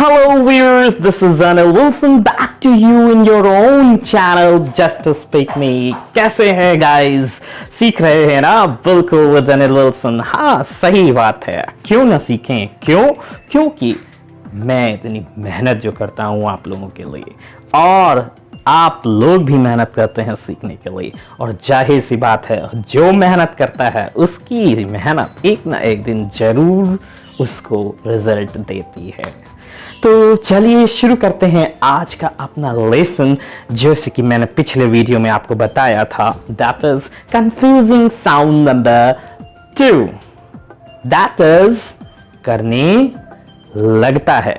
Hello viewers, this is Anil Wilson back to you in your own channel Just to Speak Me। कैसे हैं guys? सीख रहे हैं ना बिल्कुल with Anil Wilson। हाँ सही बात है, क्यों ना सीखें। क्योंकि मैं इतनी मेहनत जो करता हूँ आप लोगों के लिए और आप लोग भी मेहनत करते हैं सीखने के लिए, और जाहिर सी बात है जो मेहनत करता है उसकी मेहनत एक ना एक दिन जरूर उसको रिजल्ट देती है। तो चलिए शुरू करते हैं आज का अपना लेसन। जैसे कि मैंने पिछले वीडियो में आपको बताया था, that is confusing sound number 2, that is करने लगता है।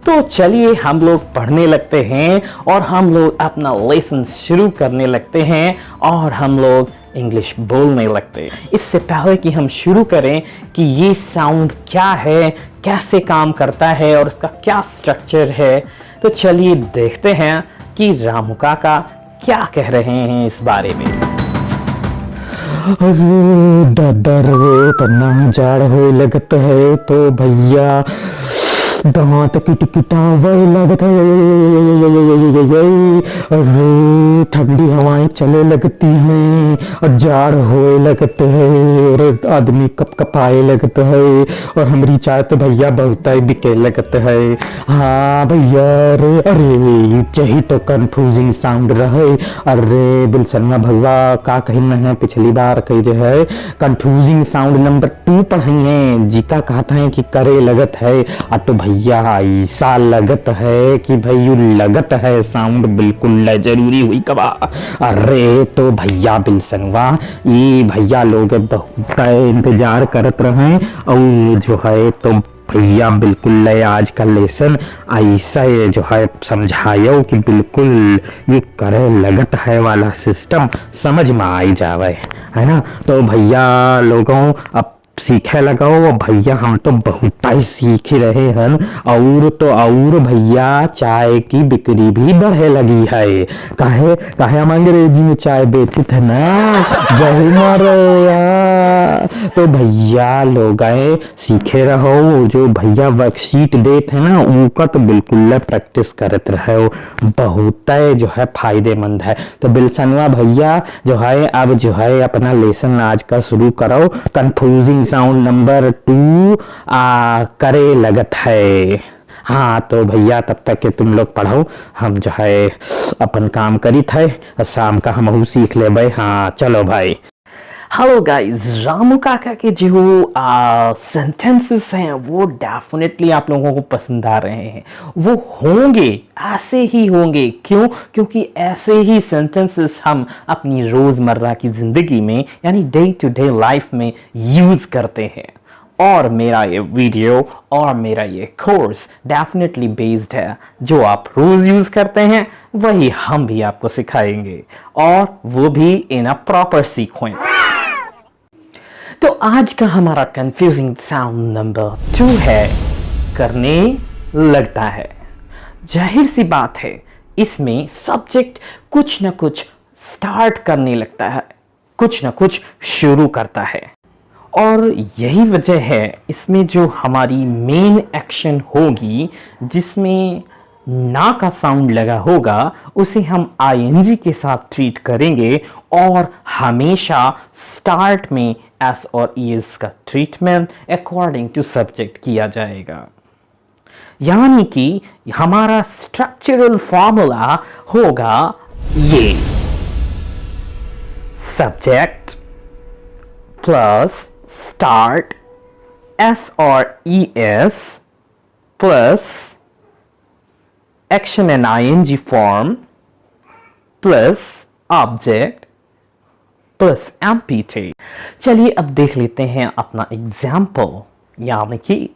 तो चलिए हम लोग पढ़ने लगते हैं और हम लोग अपना लेसन शुरू करने लगते हैं और हम लोग इंग्लिश बोलने लगते हैं। इससे पहले कि हम शुरू करें कि ये साउंड क्या है, कैसे काम करता है और इसका क्या स्ट्रक्चर है, तो चलिए देखते हैं कि रामू काका क्या कह रहे हैं इस बारे में। अरे दादा रे तना जाड़ हो लगता है तो भैया दांत किटकिटावे लगता है। अरे ठंडी हवाएं चले लगती हैं और जाड़ होए लगते हैं और आदमी कपकपाए लगता है और हमारी चाय तो भैया बहुत ही बिके लगता है। हाँ भैया अरे यही तो कंफ्यूजिंग साउंड रहे। अरे बिलसनमा भगवा का कही नहीं, पिछली बार कही जो है कंफ्यूजिंग साउंड नंबर 2 पढ़ी है, जीका कहता है कि करे लगत है। तो भैया ऐसा लगत है कि भाई लगत है साउंड बिल्कुल जरूरी हुई कबा। अरे तो भैया बिलसनवा ये भैया लोग बहुत इंतजार करत रहे और जो है तो भैया बिल्कुल आज का लेसन ऐसा जो है समझायो कि बिल्कुल ये करे लगत है वाला सिस्टम समझ में आई जावे, है ना। तो भैया लोगों अब सीखे लगाओ भैया, हम तो बहुत ही सीख ही रहे हैं और तो और भैया चाय की बिक्री भी बढ़े लगी है। काहे हम अंग्रेजी में चाय बेचते थे ना, जही मारो तो भैया लोग आए सीखे रहो। जो भैया वर्कशीट देते हैं ना उनका तो बिल्कुल प्रैक्टिस करते रहो, बहुत जो है फायदेमंद है। तो बिलसनवा भैया जो है अब जो है अपना लेसन आज का शुरू करो। कंफ्यूजिंग साउंड नंबर 2 करे लगत है। हाँ तो भैया तब तक के तुम लोग पढ़ो, हम जो है अपन काम करी थे, शाम का हम सीख ले भाई। हाँ चलो भाई। हेलो गाइस, रामू काका के जो सेंटेंसेस हैं वो डेफिनेटली आप लोगों को पसंद आ रहे हैं। वो होंगे, ऐसे ही होंगे। क्योंकि ऐसे ही सेंटेंसेस हम अपनी रोज़मर्रा की ज़िंदगी में यानी डे टू डे लाइफ में यूज़ करते हैं। और मेरा ये वीडियो और मेरा ये कोर्स डेफिनेटली बेस्ड है, जो आप रोज़ यूज़ करते हैं वही हम भी आपको सिखाएंगे, और वो भी इन अ प्रॉपर सीक्वेंस। तो आज का हमारा कंफ्यूजिंग साउंड नंबर 2 है करने लगता है। जाहिर सी बात है इसमें सब्जेक्ट कुछ ना कुछ स्टार्ट करने लगता है, कुछ ना कुछ शुरू करता है, और यही वजह है इसमें जो हमारी मेन एक्शन होगी जिसमें ना का साउंड लगा होगा उसे हम आईएनजी के साथ ट्रीट करेंगे, और हमेशा स्टार्ट में एस और ईएस का ट्रीटमेंट अकॉर्डिंग टू सब्जेक्ट किया जाएगा। यानी कि हमारा स्ट्रक्चरल फॉर्मूला होगा ये, सब्जेक्ट प्लस स्टार्ट एस और es plus action and ing form plus object plus M P T. चलिए अब देख लेते हैं अपना एग्जाम्पल, यानी कि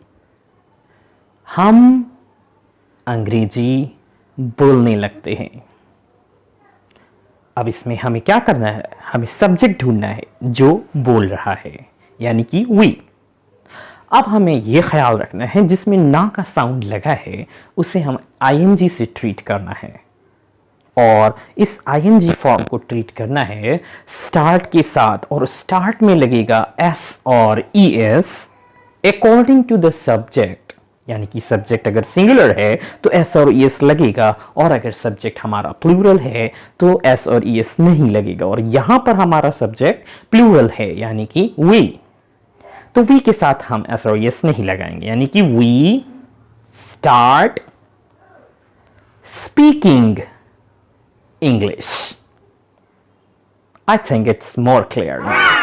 हम अंग्रेजी बोलने लगते हैं। अब इसमें हमें क्या करना है, हमें सब्जेक्ट ढूंढना है जो बोल रहा है, यानी कि वी। अब हमें यह ख्याल रखना है जिसमें ना का साउंड लगा है उसे हम आईएनजी से ट्रीट करना है, और इस आईएनजी फॉर्म को ट्रीट करना है स्टार्ट के साथ, और स्टार्ट में लगेगा एस और es according to the subject, यानी कि सब्जेक्ट अगर सिंगुलर है तो एस और ईएस लगेगा, और अगर सब्जेक्ट हमारा प्लूरल है तो एस और ईएस नहीं लगेगा। और यहां पर हमारा सब्जेक्ट प्लूरल है यानी कि वी, तो वी के साथ हम एस और ईएस नहीं लगाएंगे, यानी कि we start speaking English. I think it's more clear.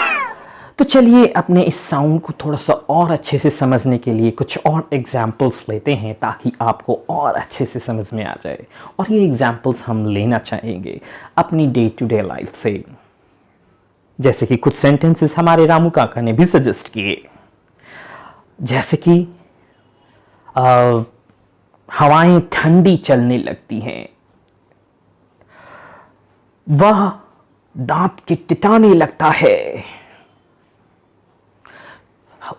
तो चलिए अपने इस साउंड को थोड़ा सा और अच्छे से समझने के लिए कुछ और एग्जाम्पल्स लेते हैं ताकि आपको और अच्छे से समझ में आ जाए। और ये एग्जाम्पल्स हम लेना चाहेंगे अपनी डे टू डे लाइफ से, जैसे कि कुछ सेंटेंसेस हमारे रामू काका ने भी सजेस्ट किए, जैसे कि हवाएं ठंडी चलने लगती हैं, वह दांत किटकिटाने लगता है,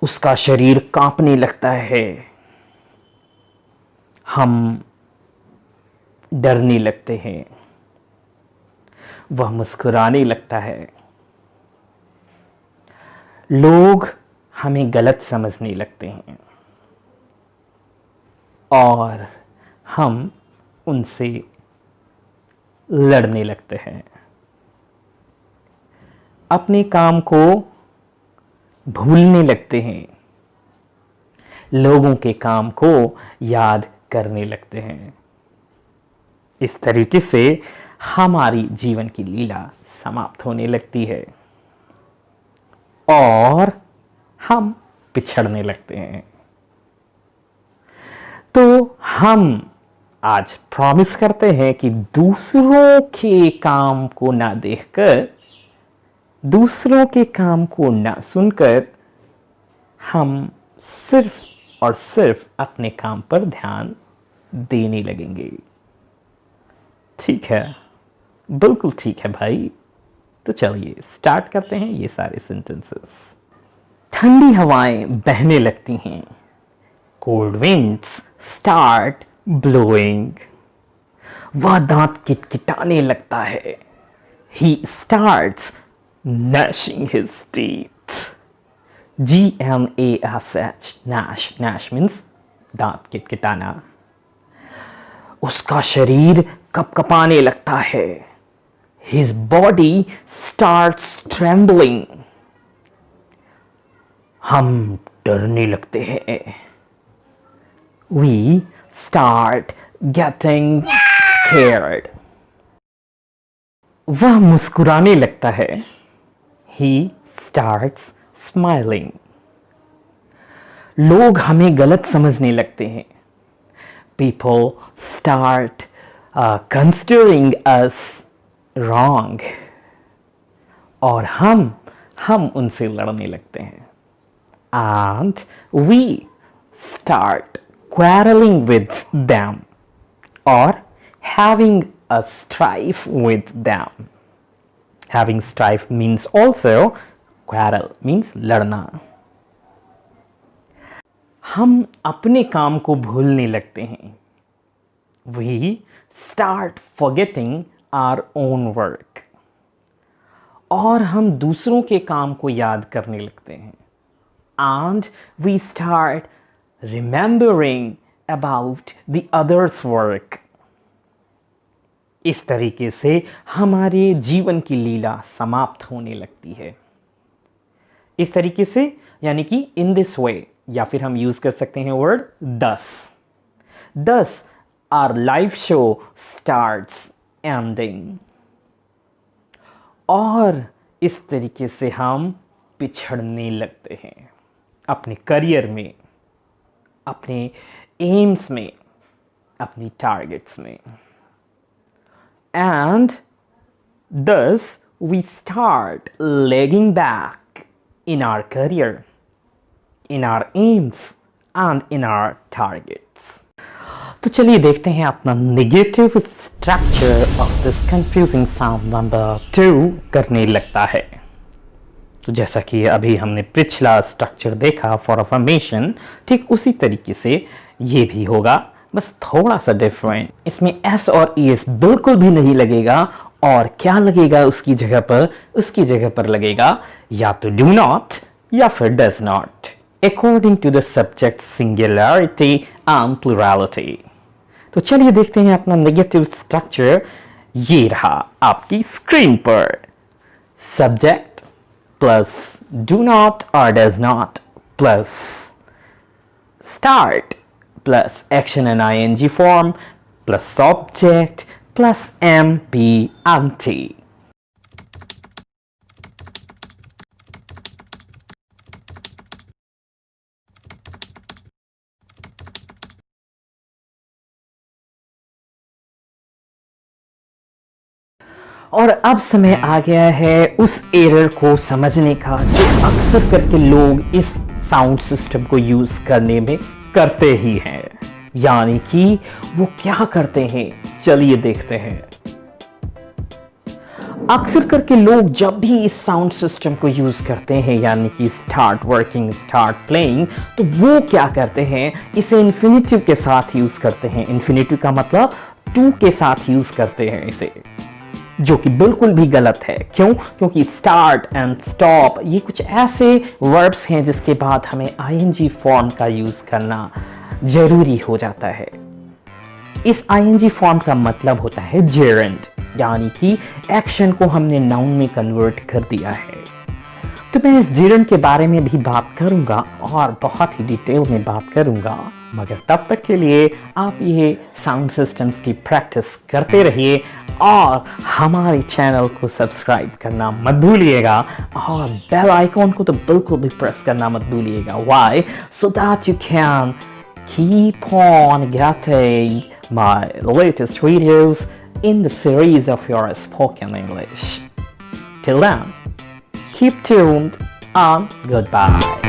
उसका शरीर कांपने लगता है, हम डरने लगते हैं, वह मुस्कुराने लगता है, लोग हमें गलत समझने लगते हैं और हम उनसे लड़ने लगते हैं, अपने काम को भूलने लगते हैं, लोगों के काम को याद करने लगते हैं। इस तरीके से हमारी जीवन की लीला समाप्त होने लगती है और हम पिछड़ने लगते हैं। तो हम आज प्रॉमिस करते हैं कि दूसरों के काम को ना देखकर, दूसरों के काम को ना सुनकर, हम सिर्फ और सिर्फ अपने काम पर ध्यान देने लगेंगे। ठीक है, बिल्कुल ठीक है भाई। तो चलिए स्टार्ट करते हैं ये सारे सेंटेंसेस। ठंडी हवाएं बहने लगती हैं, कोल्ड विंड्स स्टार्ट ब्लोइंग। वह दांत किटकिटाने लगता है, he starts gnashing his teeth. Gnash, nash, nash means दांत किटकिटाना। उसका शरीर कपकपाने लगता है, his body starts trembling. हम डरने लगते हैं, we start getting scared. वह मुस्कुराने लगता है, he starts smiling. लोग हमें गलत समझने लगते हैं, people start considering us wrong. और हम उनसे लड़ने लगते हैं, and we start quarreling with them or having a strife with them. Having strife means also quarrel means लड़ना। हम अपने काम को भूलने लगते हैं, we start forgetting our own work. और हम दूसरों के काम को याद करने लगते हैं, and we start remembering about the others' work. इस तरीके से हमारे जीवन की लीला समाप्त होने लगती है। इस तरीके से यानी कि इन दिस वे, या फिर हम यूज कर सकते हैं word thus our life show starts ending. और इस तरीके से हम पिछड़ने लगते हैं अपने करियर में, अपने एम्स में, अपनी टारगेट्स में। And thus we start lagging back in our career, in our aims and in our targets. तो चलिए देखते हैं अपना negative structure of this confusing sound number 2 करने लगता है। तो जैसा कि अभी हमने पिछला स्ट्रक्चर देखा फॉर अफर्मेशन, ठीक उसी तरीके से ये भी होगा, बस थोड़ा सा डिफरेंट। इसमें एस और ईएस बिल्कुल भी नहीं लगेगा, और क्या लगेगा उसकी जगह पर? उसकी जगह पर लगेगा या तो डू नॉट या फिर does not. according to the subject singularity and plurality. तो चलिए देखते हैं अपना नेगेटिव स्ट्रक्चर। ये रहा आपकी स्क्रीन पर। सब्जेक्ट प्लस डू नॉट और does not plus start plus action and ing form plus object plus M P and T. और अब समय आ गया है उस एरर को समझने का जो अक्सर करके लोग इस साउंड सिस्टम को यूज करने में करते ही हैं। यानी कि वो क्या करते हैं, चलिए देखते हैं। अक्सर करके लोग जब भी इस साउंड सिस्टम को यूज करते हैं, यानी कि स्टार्ट वर्किंग, स्टार्ट प्लेइंग, तो वो क्या करते हैं, इसे इन्फिनिटिव के साथ यूज करते हैं। इन्फिनिटिव का मतलब टू के साथ यूज करते हैं इसे, जो कि बिल्कुल भी गलत है। क्यों? क्योंकि स्टार्ट एंड स्टॉप ये कुछ ऐसे वर्ब्स हैं जिसके बाद हमें आईएनजी फॉर्म का यूज करना जरूरी हो जाता है। इस आईएनजी फॉर्म का मतलब होता है जेरेंट, यानी कि एक्शन को हमने नाउन में कन्वर्ट कर दिया है। तो मैं इस जेरेंट के बारे में भी बात करूंगा और बहुत ही डिटेल में बात करूंगा, मगर तब तक के लिए आप ये साउंड सिस्टम्स की प्रैक्टिस करते रहिए और हमारे चैनल को सब्सक्राइब करना मत भूलिएगा और बेल आइकॉन को तो बिल्कुल भी प्रेस करना मत भूलिएगा। Why? So that you can keep on getting my latest videos in the series of your spoken English. Till then, keep tuned and goodbye.